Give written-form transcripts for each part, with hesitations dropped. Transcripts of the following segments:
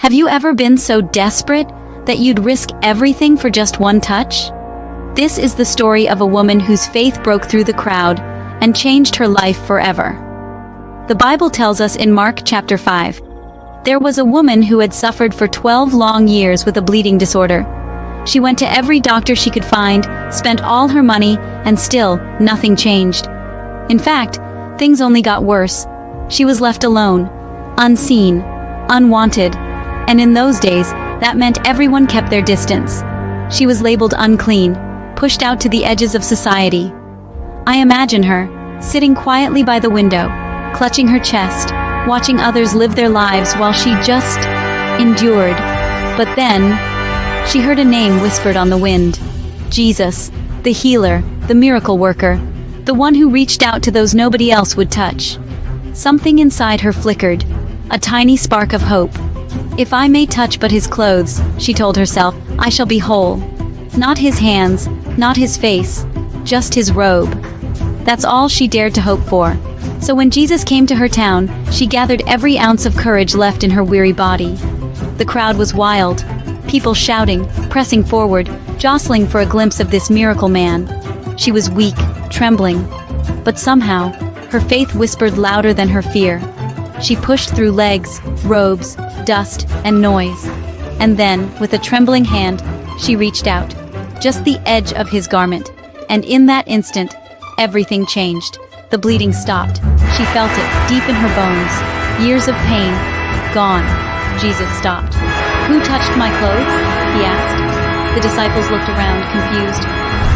Have you ever been so desperate that you'd risk everything for just one touch? This is the story of a woman whose faith broke through the crowd and changed her life forever. The Bible tells us in Mark chapter 5, there was a woman who had suffered for 12 long years with a bleeding disorder. She went to every doctor she could find, spent all her money, and still nothing changed. In fact, things only got worse. She was left alone, unseen, unwanted, and in those days, that meant everyone kept their distance. She was labeled unclean, pushed out to the edges of society. I imagine her, sitting quietly by the window, clutching her chest, watching others live their lives while she just endured. But then, she heard a name whispered on the wind. Jesus, the healer, the miracle worker, the one who reached out to those nobody else would touch. Something inside her flickered, a tiny spark of hope. If I may touch but his clothes, she told herself, I shall be whole. Not his hands, not his face, just his robe. That's all she dared to hope for. So when Jesus came to her town, she gathered every ounce of courage left in her weary body. The crowd was wild, people shouting, pressing forward, jostling for a glimpse of this miracle man. She was weak, trembling, but somehow, her faith whispered louder than her fear. She pushed through legs, robes, dust, and noise. And then, with a trembling hand, she reached out, just the edge of his garment. And in that instant, everything changed. The bleeding stopped. She felt it deep in her bones. Years of pain, gone. Jesus stopped. Who touched my clothes? He asked. The disciples looked around, confused.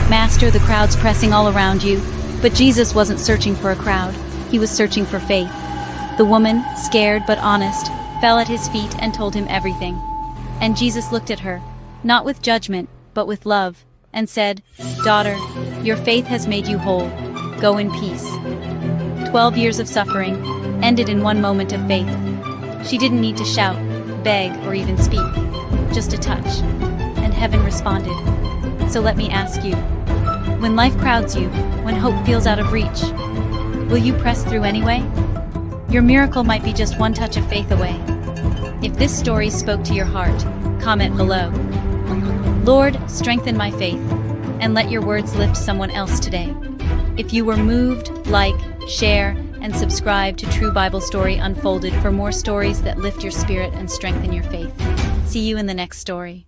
Master, the crowd's pressing all around you. But Jesus wasn't searching for a crowd. He was searching for faith. The woman, scared but honest, fell at his feet and told him everything. And Jesus looked at her, not with judgment, but with love, and said, Daughter, your faith has made you whole. Go in peace. 12 years of suffering ended in one moment of faith. She didn't need to shout, beg, or even speak. Just a touch. And heaven responded. So let me ask you, when life crowds you, when hope feels out of reach, will you press through anyway? Your miracle might be just one touch of faith away. If this story spoke to your heart, comment below. Lord, strengthen my faith, and let your words lift someone else today. If you were moved, like, share, and subscribe to True Bible Story Unfolded for more stories that lift your spirit and strengthen your faith. See you in the next story.